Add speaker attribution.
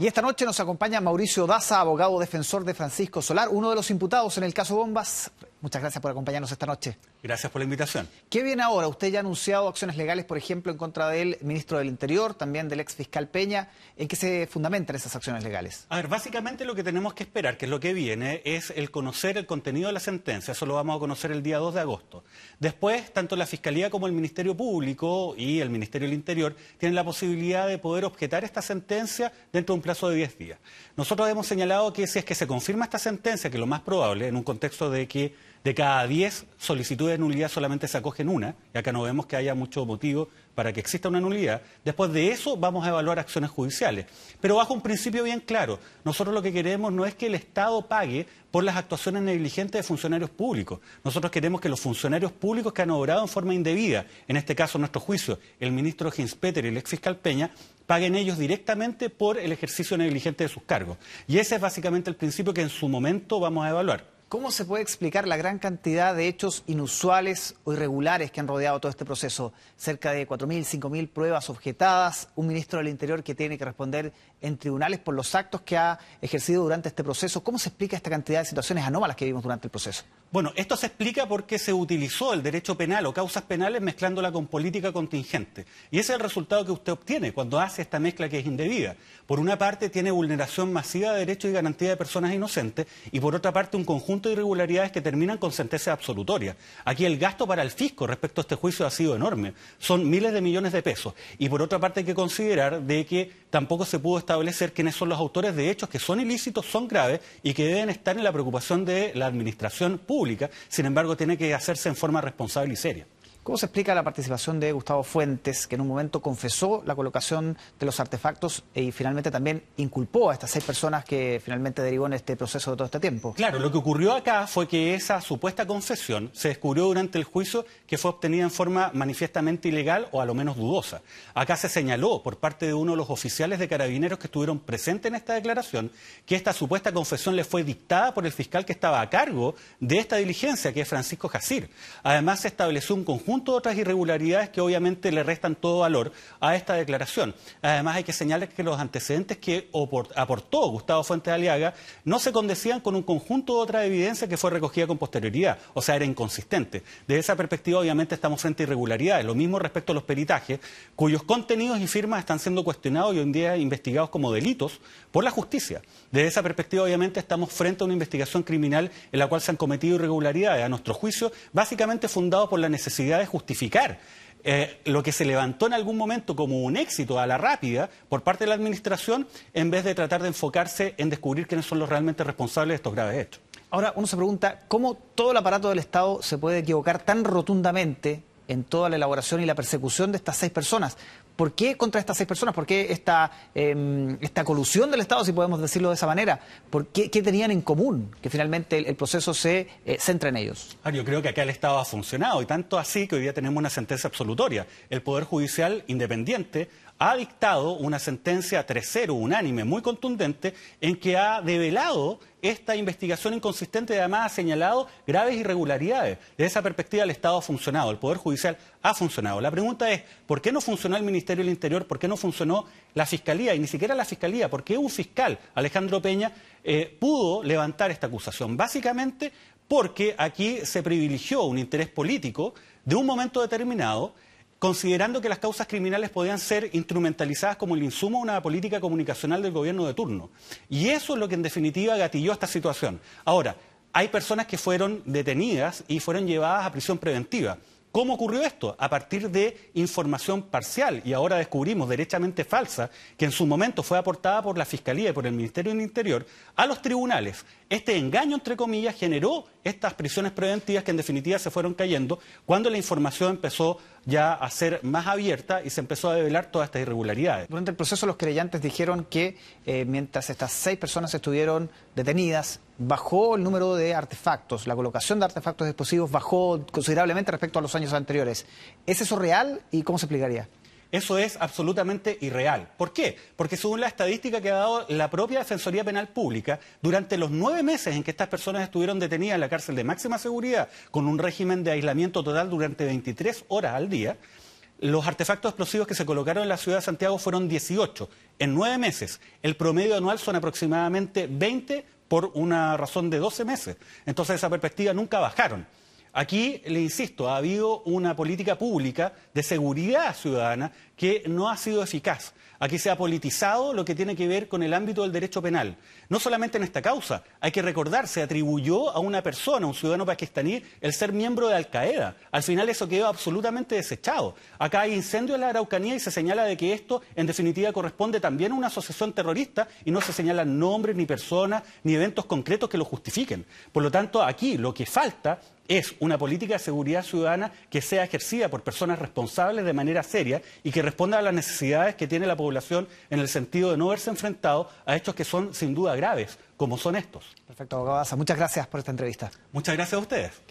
Speaker 1: Y esta noche nos acompaña Mauricio Daza, abogado defensor de Francisco Solar, uno de los imputados en el caso Bombas. Muchas gracias por acompañarnos esta noche.
Speaker 2: Gracias por la invitación.
Speaker 1: ¿Qué viene ahora? Usted ya ha anunciado acciones legales, por ejemplo, en contra del ministro del Interior, también del ex fiscal Peña. ¿En qué se fundamentan esas acciones legales?
Speaker 2: A ver, básicamente lo que tenemos que esperar, que es lo que viene, es el conocer el contenido de la sentencia. Eso lo vamos a conocer el día 2 de agosto. Después, tanto la Fiscalía como el Ministerio Público y el Ministerio del Interior tienen la posibilidad de poder objetar esta sentencia dentro de un plazo de 10 días. Nosotros hemos señalado que si es que se confirma esta sentencia, que lo más probable, en un contexto de que de cada 10 solicitudes de nulidad solamente se acogen una, y acá no vemos que haya mucho motivo para que exista una nulidad, después de eso vamos a evaluar acciones judiciales. Pero bajo un principio bien claro, nosotros lo que queremos no es que el Estado pague por las actuaciones negligentes de funcionarios públicos. Nosotros queremos que los funcionarios públicos que han obrado en forma indebida, en este caso en nuestro juicio, el ministro Ginspeter y el ex fiscal Peña, paguen ellos directamente por el ejercicio negligente de sus cargos. Y ese es básicamente el principio que en su momento vamos a evaluar.
Speaker 1: ¿Cómo se puede explicar la gran cantidad de hechos inusuales o irregulares que han rodeado todo este proceso? Cerca de 4.000, 5.000 pruebas objetadas, un ministro del Interior que tiene que responder en tribunales por los actos que ha ejercido durante este proceso. ¿Cómo se explica esta cantidad de situaciones anómalas que vimos durante el proceso?
Speaker 2: Bueno, esto se explica porque se utilizó el derecho penal o causas penales mezclándola con política contingente. Y ese es el resultado que usted obtiene cuando hace esta mezcla que es indebida. Por una parte tiene vulneración masiva de derechos y garantía de personas inocentes y por otra parte un conjunto de irregularidades que terminan con sentencias absolutorias. Aquí el gasto para el fisco respecto a este juicio ha sido enorme. Son miles de millones de pesos. Y por otra parte hay que considerar de que tampoco se pudo establecer quiénes son los autores de hechos que son ilícitos, son graves y que deben estar en la preocupación de la administración pública. Sin embargo, tiene que hacerse en forma responsable y seria.
Speaker 1: ¿Cómo se explica la participación de Gustavo Fuentes, que en un momento confesó la colocación de los artefactos y finalmente también inculpó a estas 6 personas que finalmente derivó en este proceso de todo este tiempo?
Speaker 2: Claro, lo que ocurrió acá fue que esa supuesta confesión se descubrió durante el juicio que fue obtenida en forma manifiestamente ilegal o a lo menos dudosa. Acá se señaló por parte de uno de los oficiales de Carabineros que estuvieron presentes en esta declaración que esta supuesta confesión le fue dictada por el fiscal que estaba a cargo de esta diligencia, que es Francisco Jacir. Además, se estableció un conjunto de otras irregularidades que obviamente le restan todo valor a esta declaración. Además, hay que señalar que los antecedentes que aportó Gustavo Fuentes Aliaga no se condecían con un conjunto de otras evidencias que fue recogida con posterioridad, o sea, era inconsistente. Desde esa perspectiva, obviamente, estamos frente a irregularidades. Lo mismo respecto a los peritajes, cuyos contenidos y firmas están siendo cuestionados y hoy en día investigados como delitos por la justicia. Desde esa perspectiva, obviamente, estamos frente a una investigación criminal en la cual se han cometido irregularidades, a nuestro juicio, básicamente fundado por la necesidad de justificar lo que se levantó en algún momento como un éxito a la rápida por parte de la administración, en vez de tratar de enfocarse en descubrir quiénes son los realmente responsables de estos graves hechos.
Speaker 1: Ahora, uno se pregunta, ¿cómo todo el aparato del Estado se puede equivocar tan rotundamente en toda la elaboración y la persecución de estas 6 personas? ¿Por qué contra estas 6 personas? ¿Por qué esta colusión del Estado, si podemos decirlo de esa manera? ¿Qué tenían en común que finalmente el proceso se centra en ellos?
Speaker 2: Yo creo que acá el Estado ha funcionado y tanto así que hoy día tenemos una sentencia absolutoria. El Poder Judicial independiente ha dictado una sentencia 3-0 unánime, muy contundente, en que ha develado esta investigación inconsistente y además ha señalado graves irregularidades. Desde esa perspectiva el Estado ha funcionado, el Poder Judicial ha funcionado. La pregunta es, ¿por qué no funcionó el Ministerio del Interior? ¿Por qué no funcionó la Fiscalía? Y ni siquiera la Fiscalía, porque un fiscal, Alejandro Peña, pudo levantar esta acusación. Básicamente porque aquí se privilegió un interés político de un momento determinado, considerando que las causas criminales podían ser instrumentalizadas como el insumo a una política comunicacional del gobierno de turno. Y eso es lo que en definitiva gatilló esta situación. Ahora, hay personas que fueron detenidas y fueron llevadas a prisión preventiva. ¿Cómo ocurrió esto? A partir de información parcial, y ahora descubrimos derechamente falsa, que en su momento fue aportada por la Fiscalía y por el Ministerio del Interior a los tribunales. Este engaño, entre comillas, generó estas prisiones preventivas que en definitiva se fueron cayendo cuando la información empezó ya a ser más abierta y se empezó a develar todas estas irregularidades.
Speaker 1: Durante el proceso los querellantes dijeron que mientras estas 6 personas estuvieron detenidas, bajó el número de artefactos, la colocación de artefactos explosivos bajó considerablemente respecto a los años anteriores. ¿Es eso real y cómo se explicaría?
Speaker 2: Eso es absolutamente irreal. ¿Por qué? Porque según la estadística que ha dado la propia Defensoría Penal Pública, durante los 9 meses en que estas personas estuvieron detenidas en la cárcel de máxima seguridad, con un régimen de aislamiento total durante 23 horas al día, Los artefactos explosivos que se colocaron en la ciudad de Santiago fueron 18 en 9 meses. El promedio anual son aproximadamente 20 por una razón de 12 meses. Entonces, esa perspectiva nunca bajaron. Aquí, le insisto, ha habido una política pública de seguridad ciudadana que no ha sido eficaz. Aquí se ha politizado lo que tiene que ver con el ámbito del derecho penal. No solamente en esta causa, hay que recordar, se atribuyó a una persona, un ciudadano pakistaní, el ser miembro de Al-Qaeda. Al final eso quedó absolutamente desechado. Acá hay incendio en la Araucanía y se señala de que esto, en definitiva, corresponde también a una asociación terrorista y no se señalan nombres, ni personas, ni eventos concretos que lo justifiquen. Por lo tanto, aquí lo que falta es una política de seguridad ciudadana que sea ejercida por personas responsables de manera seria y que responda a las necesidades que tiene la población en el sentido de no verse enfrentado a hechos que son sin duda graves, como son estos.
Speaker 1: Perfecto, abogado Daza. Muchas gracias por esta entrevista.
Speaker 2: Muchas gracias a ustedes.